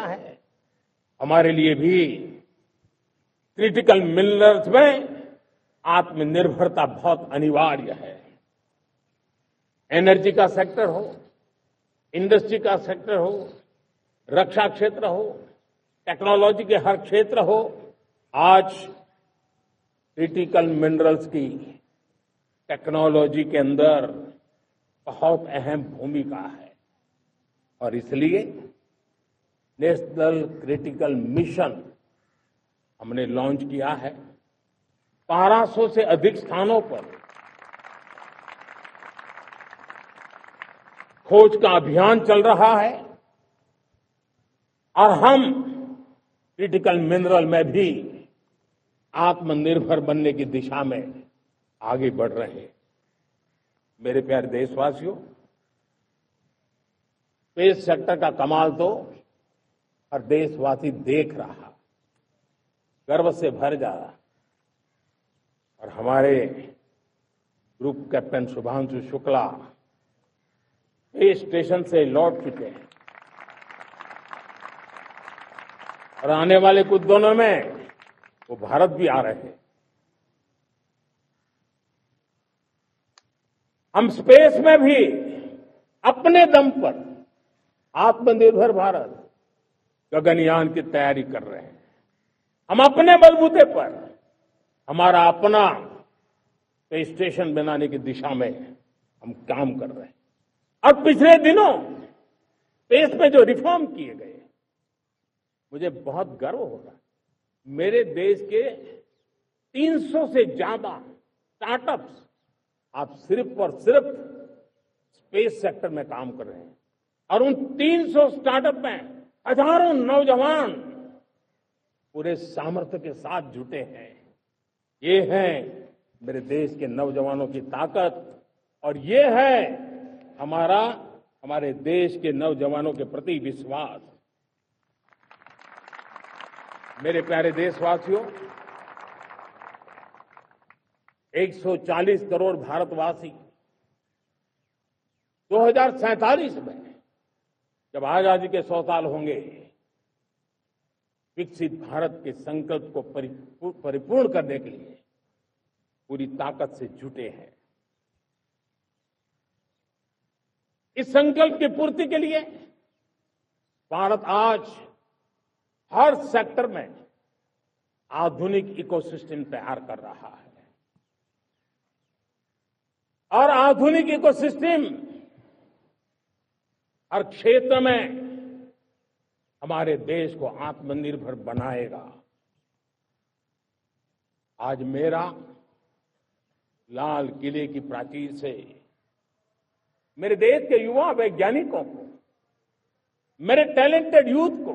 है। हमारे लिए भी क्रिटिकल मिनरल्स में आत्मनिर्भरता बहुत अनिवार्य है। एनर्जी का सेक्टर हो, इंडस्ट्री का सेक्टर हो, रक्षा क्षेत्र हो, टेक्नोलॉजी के हर क्षेत्र हो, आज क्रिटिकल मिनरल्स की टेक्नोलॉजी के अंदर बहुत अहम भूमिका है और इसलिए नेशनल क्रिटिकल मिशन हमने लॉन्च किया है। 1200 से अधिक स्थानों पर खोज का अभियान चल रहा है और हम क्रिटिकल मिनरल में भी आत्मनिर्भर बनने की दिशा में आगे बढ़ रहे हैं। मेरे प्यारे देशवासियों, स्पेस सेक्टर का कमाल तो हर देशवासी देख रहा, गर्व से भर जा रहा। और हमारे group captain Shubhanshu Shukla space station से लौट चुके हैं और आने वाले कुछ दिनों में वो भारत भी आ रहे हैं। हम स्पेस में भी अपने दम पर आत्मनिर्भर भारत गगनयान की तैयारी कर रहे हैं। हम अपने बलबूते पर हमारा अपना स्पेस स्टेशन बनाने की दिशा में हम काम कर रहे हैं। और पिछले दिनों स्पेस में जो रिफॉर्म किए गए, मुझे बहुत गर्व हो रहा है। मेरे देश के 300 से ज्यादा स्टार्टअप्स आप सिर्फ और सिर्फ स्पेस सेक्टर में काम कर रहे हैं और उन 300 स्टार्टअप में हजारों नौजवान पूरे सामर्थ्य के साथ जुटे हैं। ये है मेरे देश के नौजवानों की ताकत और ये है हमारे देश के नौजवानों के प्रति विश्वास। मेरे प्यारे देशवासियों, 140 करोड़ भारतवासी 2047 में जब आजादी के 100 साल होंगे, विकसित भारत के संकल्प को परिपूर्ण करने के लिए पूरी ताकत से जुटे हैं। इस संकल्प की पूर्ति के लिए भारत आज हर सेक्टर में आधुनिक इकोसिस्टम तैयार कर रहा है और आधुनिक इकोसिस्टम हर क्षेत्र में हमारे देश को आत्मनिर्भर बनाएगा। आज मेरा लाल किले की प्राचीर से मेरे देश के युवा वैज्ञानिकों को, मेरे टैलेंटेड यूथ को,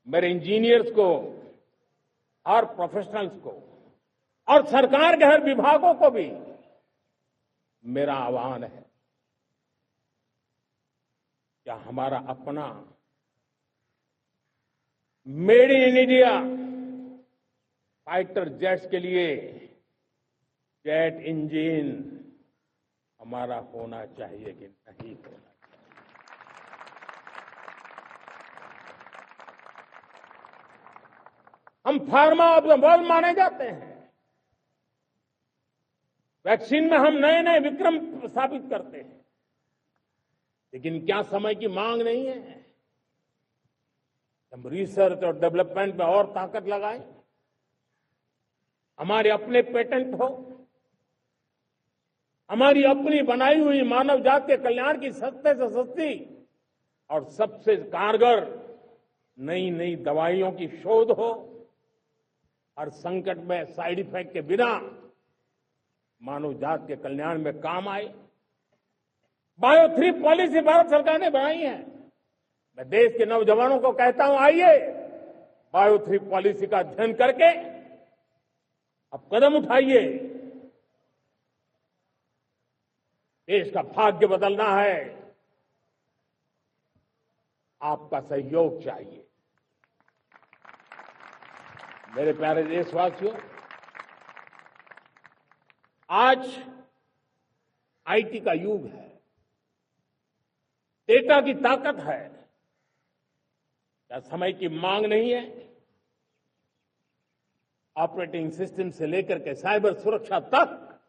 मेरे इंजीनियर्स को और प्रोफेशनल्स को और सरकार के हर विभागों को भी मेरा आह्वान है, क्या हमारा अपना made in India fighter jets के लिए जेट इंजन हमारा होना चाहिए कि नहीं होना चाहिए? हम फार्मा ऑफ द वर्ल्ड माने जाते हैं। वैक्सीन में हम नए नए विक्रम स्थापित करते हैं, लेकिन क्या समय की मांग नहीं है? हम रिसर्च और डेवलपमेंट में और ताकत लगाएं, हमारे अपने पेटेंट हो, हमारी अपनी बनाई हुई मानव जाति के कल्याण की सस्ते से सस्ती और सबसे कारगर नई नई दवाइयों की शोध हो, हर संकट में साइड इफेक्ट के बिना मानव जाति के कल्याण में काम आए। बायो 3 पॉलिसी भारत सरकार ने बनाई है। मैं देश के नौजवानों को कहता हूं, आइए बायो 3 पॉलिसी का अध्ययन करके अब कदम उठाइए। देश का भाग्य बदलना है, आपका सहयोग चाहिए। मेरे प्यारे देशवासियों, आज आईटी का युग है, डेटा की ताकत है। क्या समय की मांग नहीं है? ऑपरेटिंग सिस्टम से लेकर के साइबर सुरक्षा तक,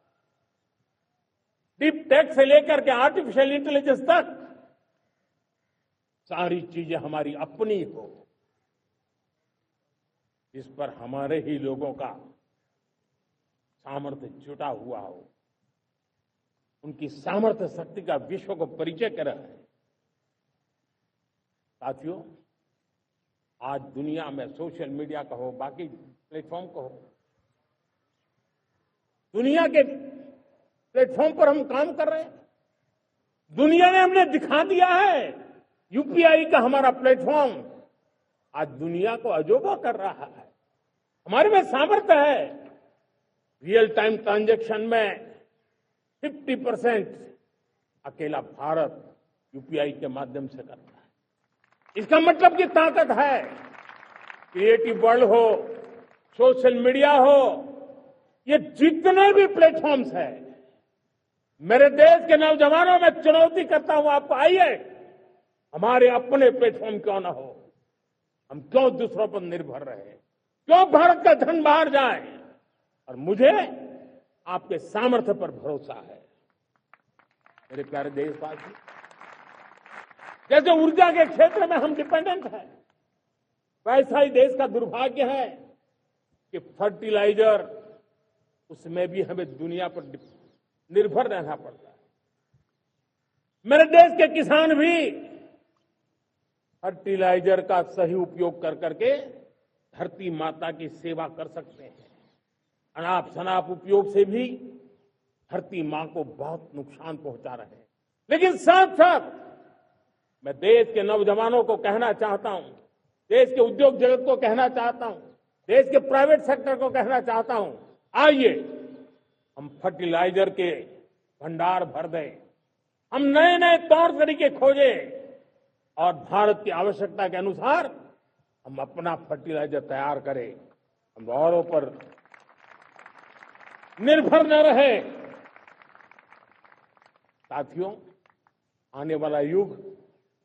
डीप टेक से लेकर के आर्टिफिशियल इंटेलिजेंस तक, सारी चीजें हमारी अपनी हो, इस पर हमारे ही लोगों का सामर्थ्य जुटा हुआ हो, उनकी सामर्थ्य शक्ति का विश्व को परिचय करा है। साथियों, आज दुनिया में सोशल मीडिया का हो, बाकी प्लेटफॉर्म का हो, दुनिया के प्लेटफॉर्म पर हम काम कर रहे हैं। दुनिया ने हमने दिखा दिया है, यूपीआई का हमारा प्लेटफॉर्म आज दुनिया को अजोबा कर रहा है। हमारे में सामर्थ्य है। रियल टाइम ट्रांजैक्शन में 50% अकेला भारत यूपीआई के माध्यम से करता है। इसका मतलब की ताकत है। क्रिएटिव वर्ल्ड हो, सोशल मीडिया हो, ये जितने भी प्लेटफॉर्म्स हैं, मेरे देश के नौजवानों में चुनौती करता हूं आपको, आइए हमारे अपने प्लेटफॉर्म क्यों ना हो, हम क्यों दूसरों पर निर्भर रहे, क्यों भारत का धन बाहर जाए। और मुझे आपके सामर्थ्य पर भरोसा है। मेरे प्यारे देशवासी, जैसे ऊर्जा के क्षेत्र में हम डिपेंडेंट हैं, वैसा ही देश का दुर्भाग्य है कि फर्टिलाइजर, उसमें भी हमें दुनिया पर निर्भर रहना पड़ता है। मेरे देश के किसान भी फर्टिलाइजर का सही उपयोग कर करके धरती माता की सेवा कर सकते हैं। अनाप शनाप उपयोग से भी धरती मां को बहुत नुकसान पहुंचा रहे हैं। लेकिन साथ साथ मैं देश के नौजवानों को कहना चाहता हूं, देश के उद्योग जगत को कहना चाहता हूं, देश के प्राइवेट सेक्टर को कहना चाहता हूं, आइए हम फर्टिलाइजर के भंडार भर दें, हम नए नए तौर तरीके खोजें और भारत की आवश्यकता के अनुसार हम अपना फर्टिलाइजर तैयार करें। हम औरों पर निर्भर न रहे। साथियों, आने वाला युग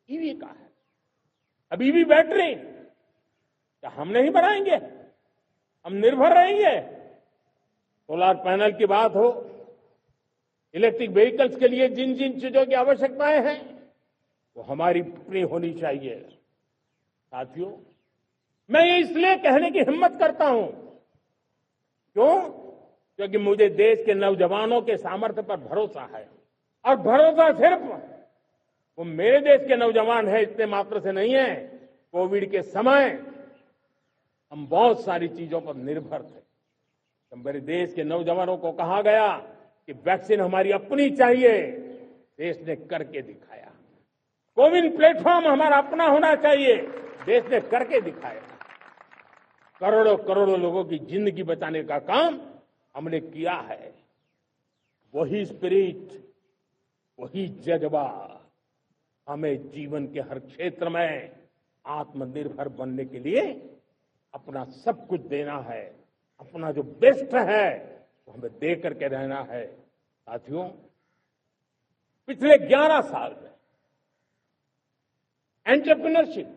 ईवी का है। अब ईवी बैटरी क्या हम नहीं बनाएंगे? हम निर्भर रहेंगे? सोलर पैनल की बात हो, इलेक्ट्रिक व्हीकल्स के लिए जिन जिन चीजों की आवश्यकताएं हैं, वो हमारी अपनी होनी चाहिए। साथियों, मैं ये इसलिए कहने की हिम्मत करता हूं, क्यों? क्योंकि मुझे देश के नौजवानों के सामर्थ्य पर भरोसा है। और भरोसा सिर्फ वो मेरे देश के नौजवान हैं इतने मात्र से नहीं है। कोविड के समय हम बहुत सारी चीजों पर निर्भर थे। तो मेरे देश के नौजवानों को कहा गया कि वैक्सीन हमारी अपनी चाहिए, देश ने करके दिखाया। कोविन प्लेटफॉर्म हमारा अपना होना चाहिए, देश ने करके दिखाया। करोड़ों करोड़ों लोगों की जिंदगी बचाने का काम हमने किया है। वही स्पिरिट, वही जज्बा हमें जीवन के हर क्षेत्र में आत्मनिर्भर बनने के लिए अपना सब कुछ देना है। अपना जो बेस्ट है वो हमें दे करके रहना है। साथियों, पिछले 11 साल में एंटरप्रेन्योरशिप,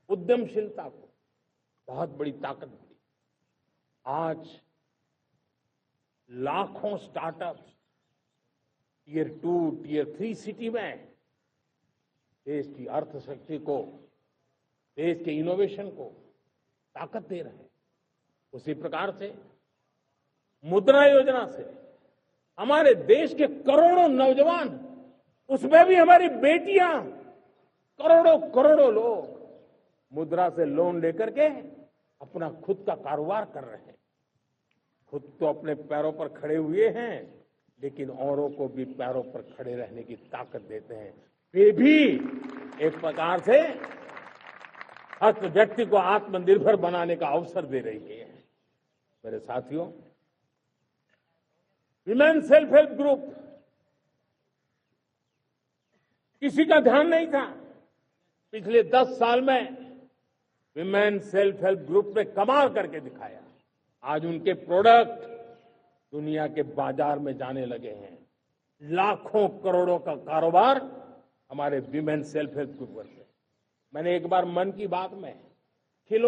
उद्यमशीलता को बहुत बड़ी ताकत मिली। आज लाखों स्टार्टअप्स टियर 2, टियर 3 सिटी में देश की अर्थशक्ति को, देश के इनोवेशन को ताकत दे रहे हैं। उसी प्रकार से मुद्रा योजना से हमारे देश के करोड़ों नौजवान, उसमें भी हमारी बेटियां, करोड़ों करोड़ों लोग मुद्रा से लोन लेकर के अपना खुद का कारोबार कर रहे हैं। खुद तो अपने पैरों पर खड़े हुए हैं, लेकिन औरों को भी पैरों पर खड़े रहने की ताकत देते हैं। वे भी एक प्रकार से हर व्यक्ति को आत्मनिर्भर बनाने का अवसर दे रही है। मेरे साथियों, विमेन सेल्फ हेल्प ग्रुप किसी का ध्यान नहीं था। पिछले 10 साल में विमेन सेल्फ हेल्प ग्रुप ने कमाल करके दिखाया। आज उनके प्रोडक्ट दुनिया के बाजार में जाने लगे हैं। लाखों करोड़ों का कारोबार हमारे विमेन सेल्फ हेल्प ग्रुप से। मैंने एक बार मन की बात में खिलौने